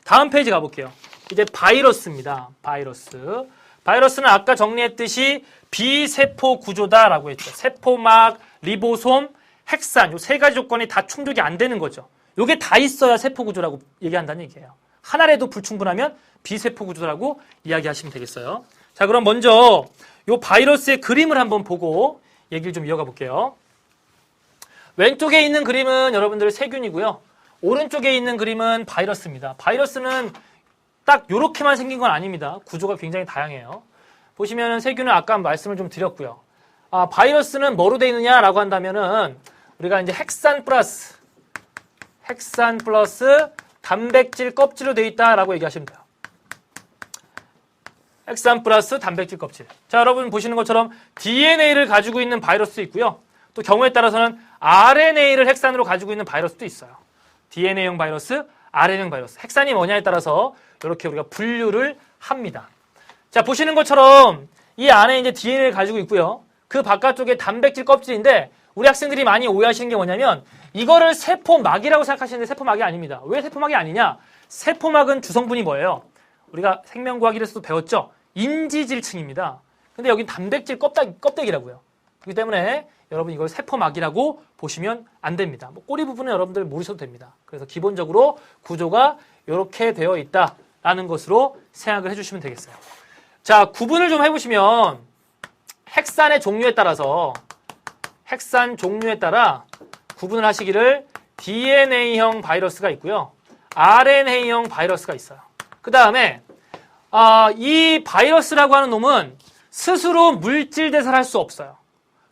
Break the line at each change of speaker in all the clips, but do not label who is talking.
다음 페이지 가볼게요. 이제 바이러스입니다. 바이러스. 바이러스는 아까 정리했듯이 비세포 구조다라고 했죠. 세포막, 리보솜, 핵산 요 세 가지 조건이 다 충족이 안 되는 거죠. 요게 다 있어야 세포 구조라고 얘기한다는 얘기예요. 하나라도 불충분하면 비세포 구조라고 이야기하시면 되겠어요. 자, 그럼 먼저 요 바이러스의 그림을 한번 보고 얘기를 좀 이어가 볼게요. 왼쪽에 있는 그림은 여러분들 세균이고요. 오른쪽에 있는 그림은 바이러스입니다. 바이러스는 딱 요렇게만 생긴 건 아닙니다. 구조가 굉장히 다양해요. 보시면은 세균은 아까 말씀을 좀 드렸고요. 바이러스는 뭐로 되어 있느냐라고 한다면은 우리가 이제 핵산 플러스 단백질 껍질로 되어 있다라고 얘기하시면 돼요. 핵산 플러스 단백질 껍질. 자, 여러분 보시는 것처럼 DNA를 가지고 있는 바이러스도 있고요. 또 경우에 따라서는 RNA를 핵산으로 가지고 있는 바이러스도 있어요. DNA형 바이러스, RNA형 바이러스. 핵산이 뭐냐에 따라서 이렇게 우리가 분류를 합니다. 자, 보시는 것처럼 이 안에 이제 DNA를 가지고 있고요. 그 바깥쪽에 단백질 껍질인데 우리 학생들이 많이 오해하시는 게 뭐냐면 이거를 세포막이라고 생각하시는데 세포막이 아닙니다. 왜 세포막이 아니냐? 세포막은 주성분이 뭐예요? 우리가 생명과학 1에서도 배웠죠? 인지질층입니다. 근데 여긴 단백질 껍데기라고요. 그렇기 때문에 여러분 이걸 세포막이라고 보시면 안 됩니다. 뭐 꼬리 부분은 여러분들 모르셔도 됩니다. 그래서 기본적으로 구조가 이렇게 되어 있다라는 것으로 생각을 해주시면 되겠어요. 자, 구분을 좀 해보시면 핵산의 종류에 따라서 핵산 종류에 따라 구분을 하시기를 DNA형 바이러스가 있고요. RNA형 바이러스가 있어요. 그 다음에 이 바이러스라고 하는 놈은 스스로 물질 대사를 할 수 없어요.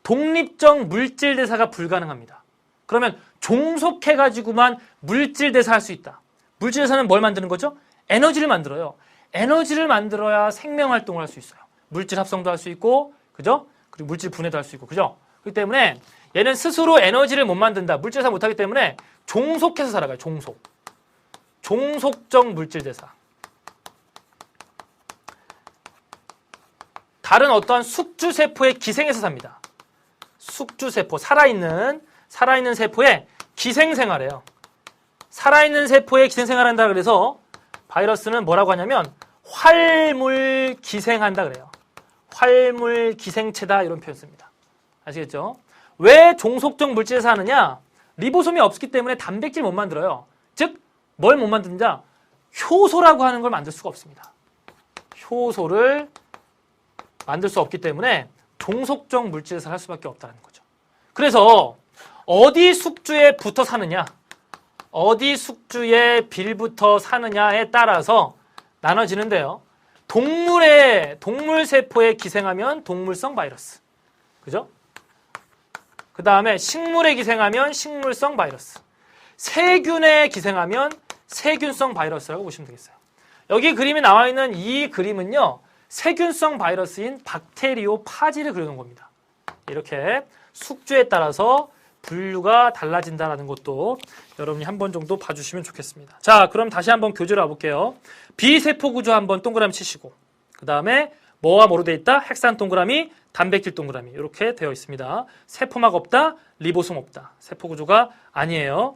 독립적 물질 대사가 불가능합니다. 그러면 종속해가지고만 물질 대사할 수 있다. 물질 대사는 뭘 만드는 거죠? 에너지를 만들어요. 에너지를 만들어야 생명 활동을 할 수 있어요. 물질 합성도 할 수 있고, 그죠? 그리고 물질 분해도 할 수 있고, 그죠? 그렇기 때문에 얘는 스스로 에너지를 못 만든다. 물질 대사 못하기 때문에 종속해서 살아가요. 종속적 물질 대사. 다른 어떠한 숙주세포의 기생에서 삽니다. 숙주세포, 살아있는 세포의 기생생활이에요. 살아있는 세포의 기생생활한다 그래서 바이러스는 뭐라고 하냐면 활물 기생한다 그래요. 활물 기생체다 이런 표현 씁니다. 아시겠죠? 왜 종속적 물질에서 하느냐? 리보솜이 없기 때문에 단백질 못 만들어요. 즉, 뭘 못 만드냐? 효소라고 하는 걸 만들 수가 없습니다. 효소를 만들 수 없기 때문에 종속적 물질에서 할 수밖에 없다는 거죠. 그래서 어디 숙주에 붙어 사느냐, 어디 숙주에 빌붙어 사느냐에 따라서 나눠지는데요. 동물 세포에 기생하면 동물성 바이러스. 그죠? 그 다음에 식물에 기생하면 식물성 바이러스. 세균에 기생하면 세균성 바이러스라고 보시면 되겠어요. 여기 그림이 나와 있는 이 그림은요. 세균성 바이러스인 박테리오 파지를 그려놓은 겁니다. 이렇게 숙주에 따라서 분류가 달라진다는 것도 여러분이 한 번 정도 봐주시면 좋겠습니다. 자, 그럼 다시 한번 교재를 와볼게요. 비세포 구조 한번 동그라미 치시고 그 다음에 뭐와 뭐로 되어 있다? 핵산 동그라미, 단백질 동그라미 이렇게 되어 있습니다. 세포막 없다, 리보솜 없다. 세포 구조가 아니에요.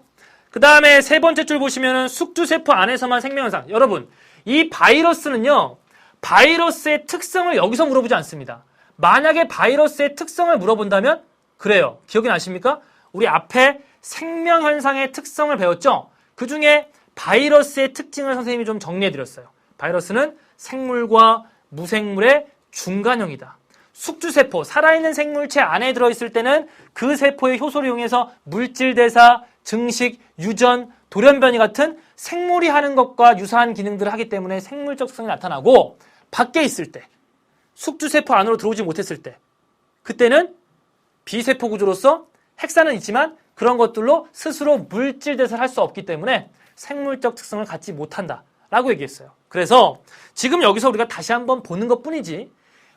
그 다음에 세 번째 줄 보시면은 숙주세포 안에서만 생명현상. 여러분, 이 바이러스는요. 바이러스의 특성을 여기서 물어보지 않습니다. 만약에 바이러스의 특성을 물어본다면 그래요. 기억이 나십니까? 우리 앞에 생명현상의 특성을 배웠죠? 그 중에 바이러스의 특징을 선생님이 좀 정리해드렸어요. 바이러스는 생물과 무생물의 중간형이다. 숙주세포, 살아있는 생물체 안에 들어있을 때는 그 세포의 효소를 이용해서 물질대사, 증식, 유전, 돌연변이 같은 생물이 하는 것과 유사한 기능들을 하기 때문에 생물적 특성이 나타나고 밖에 있을 때, 숙주세포 안으로 들어오지 못했을 때 그때는 비세포 구조로서 핵산은 있지만 그런 것들로 스스로 물질 대사를 할 수 없기 때문에 생물적 특성을 갖지 못한다라고 얘기했어요. 그래서 지금 여기서 우리가 다시 한번 보는 것뿐이지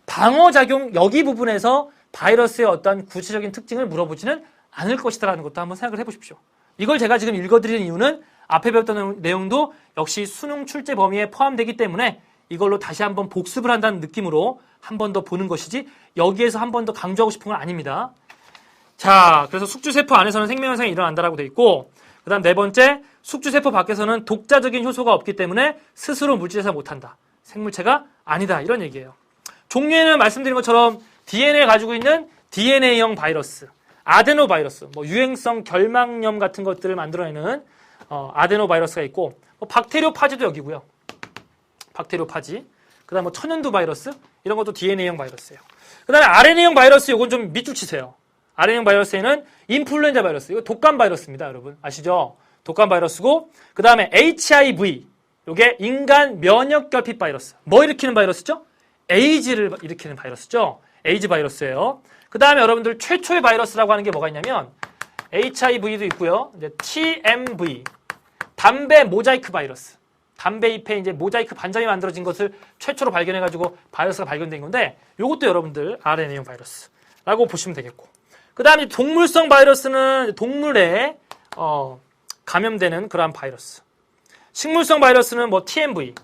방어작용 여기 부분에서 바이러스의 어떤 구체적인 특징을 물어보지는 않을 것이다라는 것도 한번 생각을 해보십시오. 이걸 제가 지금 읽어드리는 이유는 앞에 배웠던 내용도 역시 수능 출제 범위에 포함되기 때문에 이걸로 다시 한번 복습을 한다는 느낌으로 한 번 더 보는 것이지 여기에서 한 번 더 강조하고 싶은 건 아닙니다. 자, 그래서 숙주세포 안에서는 생명현상이 일어난다라고 돼 있고 그 다음 네 번째 숙주세포 밖에서는 독자적인 효소가 없기 때문에 스스로 물질해서 못한다. 생물체가 아니다. 이런 얘기예요. 종류에는 말씀드린 것처럼 DNA를 가지고 있는 DNA형 바이러스, 아데노바이러스, 유행성 결막염 같은 것들을 만들어내는 아데노바이러스가 있고, 박테리오파지도 여기고요. 박테리오파지. 그 다음에 천연두 바이러스, 이런 것도 DNA형 바이러스예요. 그 다음에 RNA형 바이러스, 이건 좀 밑줄 치세요. RNA형 바이러스에는 인플루엔자 바이러스, 이거 독감 바이러스입니다, 여러분. 아시죠? 독감 바이러스고, 그 다음에 HIV, 이게 인간 면역결핍 바이러스. 뭐 일으키는 바이러스죠? 에이즈를 일으키는 바이러스죠. 에이즈 바이러스예요. 그 다음에 여러분들 최초의 바이러스라고 하는 게 뭐가 있냐면 HIV도 있고요. 이제 TMV, 담배 모자이크 바이러스. 담배 잎에 이제 모자이크 반점이 만들어진 것을 최초로 발견해가지고 바이러스가 발견된 건데, 이것도 여러분들 RNA형 바이러스라고 보시면 되겠고. 그 다음에 동물성 바이러스는 동물에 감염되는 그러한 바이러스. 식물성 바이러스는 TMV,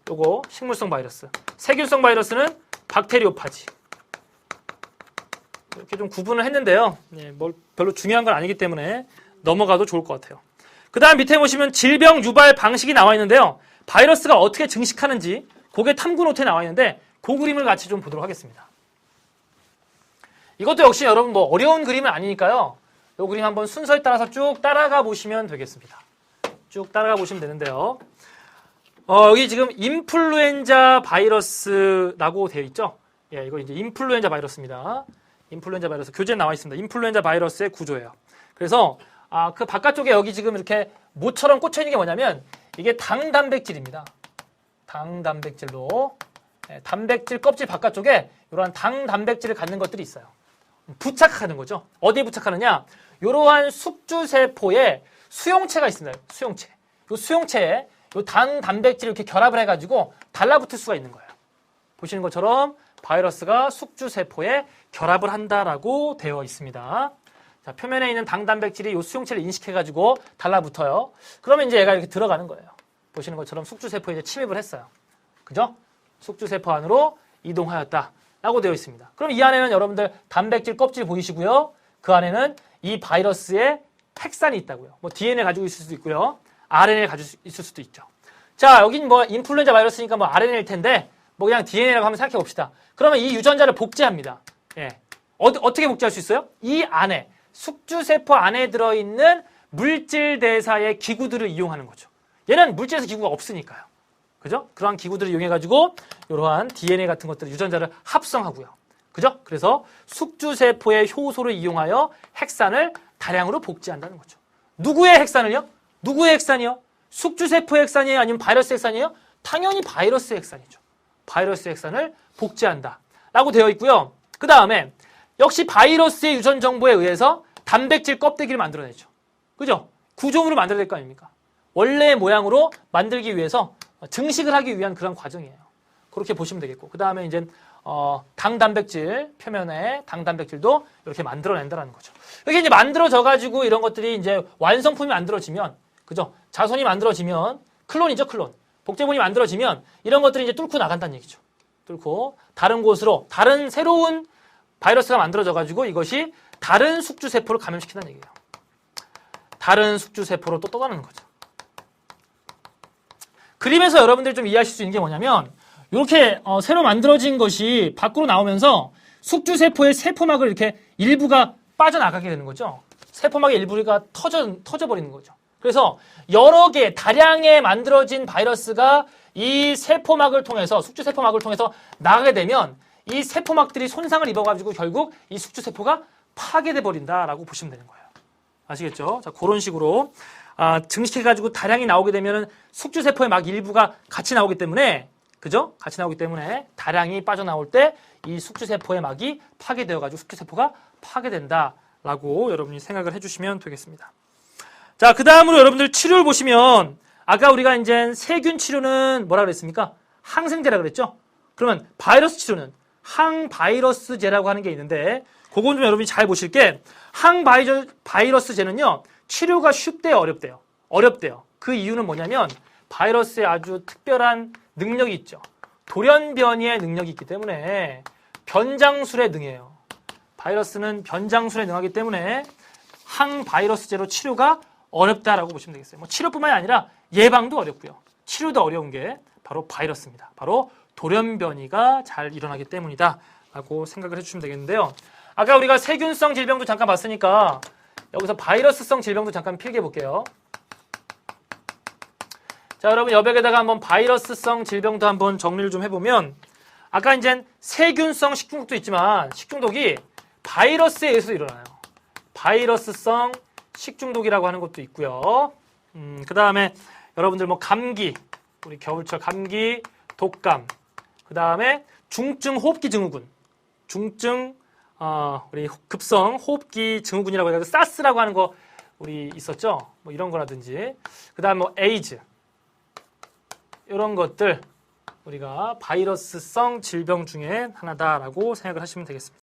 요거 식물성 바이러스. 세균성 바이러스는 박테리오파지. 이렇게 좀 구분을 했는데요. 별로 중요한 건 아니기 때문에 넘어가도 좋을 것 같아요. 그 다음 밑에 보시면 질병 유발 방식이 나와 있는데요. 바이러스가 어떻게 증식하는지 그게 탐구 노트에 나와 있는데 그 그림을 같이 좀 보도록 하겠습니다. 이것도 역시 여러분 어려운 그림은 아니니까요. 이 그림 한번 순서에 따라서 쭉 따라가 보시면 되겠습니다. 쭉 따라가 보시면 되는데요. 여기 지금 인플루엔자 바이러스라고 되어 있죠. 예, 이거 이제 인플루엔자 바이러스입니다. 인플루엔자 바이러스 교재에 나와 있습니다. 인플루엔자 바이러스의 구조예요. 그래서 그 바깥쪽에 여기 지금 이렇게 모처럼 꽂혀 있는 게 뭐냐면 이게 당단백질입니다. 당단백질로 단백질 껍질 바깥쪽에 이러한 당단백질을 갖는 것들이 있어요. 부착하는 거죠. 어디에 부착하느냐? 이러한 숙주세포에 수용체가 있습니다. 수용체. 이 수용체에 이 당단백질을 이렇게 결합을 해가지고 달라붙을 수가 있는 거예요. 보시는 것처럼 바이러스가 숙주세포에 결합을 한다라고 되어 있습니다. 자, 표면에 있는 당단백질이 이 수용체를 인식해가지고 달라붙어요. 그러면 이제 얘가 이렇게 들어가는 거예요. 보시는 것처럼 숙주세포에 이제 침입을 했어요. 그죠? 숙주세포 안으로 이동하였다라고 되어 있습니다. 그럼 이 안에는 여러분들 단백질 껍질 보이시고요. 그 안에는 이 바이러스의 핵산이 있다고요. DNA 가지고 있을 수도 있고요. RNA를 가지고 있을 수도 있죠. 자, 여긴 인플루엔자 바이러스니까 RNA일 텐데 그냥 DNA라고 한번 생각해 봅시다. 그러면 이 유전자를 복제합니다. 예. 어떻게 복제할 수 있어요? 이 안에 숙주세포 안에 들어있는 물질 대사의 기구들을 이용하는 거죠. 얘는 물질에서 기구가 없으니까요. 그죠? 그러한 기구들을 이용해가지고 이러한 DNA 같은 것들을 유전자를 합성하고요. 그죠? 그래서 숙주세포의 효소를 이용하여 핵산을 다량으로 복제한다는 거죠. 누구의 핵산을요? 누구의 핵산이요? 숙주세포의 핵산이에요? 아니면 바이러스 핵산이에요? 당연히 바이러스 핵산이죠. 바이러스 핵산을 복제한다 라고 되어 있고요. 그 다음에 역시 바이러스의 유전 정보에 의해서 단백질 껍데기를 만들어내죠. 그죠? 구조물을 만들어야 될 거 아닙니까? 원래의 모양으로 만들기 위해서 증식을 하기 위한 그런 과정이에요. 그렇게 보시면 되겠고, 그 다음에 이제 당단백질 표면에 당단백질도 이렇게 만들어낸다는 거죠. 이렇게 이제 만들어져 가지고 이런 것들이 이제 완성품이 만들어지면, 그죠? 자손이 만들어지면 클론이죠, 클론. 복제본이 만들어지면 이런 것들이 이제 뚫고 나간다는 얘기죠. 뚫고 다른 곳으로 다른 새로운 바이러스가 만들어져가지고 이것이 다른 숙주세포를 감염시킨다는 얘기예요. 다른 숙주세포로 또 떠나는 거죠. 그림에서 여러분들이 좀 이해하실 수 있는 게 뭐냐면 이렇게 새로 만들어진 것이 밖으로 나오면서 숙주세포의 세포막을 이렇게 일부가 빠져나가게 되는 거죠. 세포막의 일부가 터져버리는 거죠. 그래서 여러 개, 다량의 만들어진 바이러스가 이 세포막을 통해서, 숙주세포막을 통해서 나가게 되면 이 세포막들이 손상을 입어가지고 결국 이 숙주세포가 파괴돼 버린다라고 보시면 되는 거예요. 아시겠죠? 자, 그런 식으로 증식해가지고 다량이 나오게 되면은 숙주세포의 막 일부가 같이 나오기 때문에, 그죠? 같이 나오기 때문에 다량이 빠져나올 때 이 숙주세포의 막이 파괴되어가지고 숙주세포가 파괴된다라고 여러분이 생각을 해주시면 되겠습니다. 자, 그 다음으로 여러분들 치료를 보시면 아까 우리가 이제 세균 치료는 뭐라 그랬습니까? 항생제라 그랬죠? 그러면 바이러스 치료는 항바이러스제라고 하는 게 있는데 그건 좀 여러분이 잘 보실 게 항바이러스제는요 치료가 쉽대요, 어렵대요? 어렵대요. 그 이유는 뭐냐면 바이러스에 아주 특별한 능력이 있죠. 돌연변이의 능력이 있기 때문에 변장술에 능해요. 바이러스는 변장술에 능하기 때문에 항바이러스제로 치료가 어렵다라고 보시면 되겠어요. 뭐 치료뿐만이 아니라 예방도 어렵고요. 치료도 어려운 게 바로 바이러스입니다. 바로 돌연변이가 잘 일어나기 때문이다 라고 생각을 해주시면 되겠는데요. 아까 우리가 세균성 질병도 잠깐 봤으니까 여기서 바이러스성 질병도 잠깐 필기해 볼게요. 자, 여러분 여백에다가 한번 바이러스성 질병도 한번 정리를 좀 해보면 아까 이제 세균성 식중독도 있지만 식중독이 바이러스에 의해서 일어나요. 바이러스성 식중독이라고 하는 것도 있고요. 그 다음에 여러분들 뭐 감기, 우리 겨울철 감기, 독감, 그 다음에 중증 호흡기 증후군, 중증 우리 급성 호흡기 증후군이라고 해가지고 사스라고 하는 거 우리 있었죠. 뭐 이런 거라든지, 그 다음 뭐 에이즈 이런 것들 우리가 바이러스성 질병 중에 하나다라고 생각을 하시면 되겠습니다.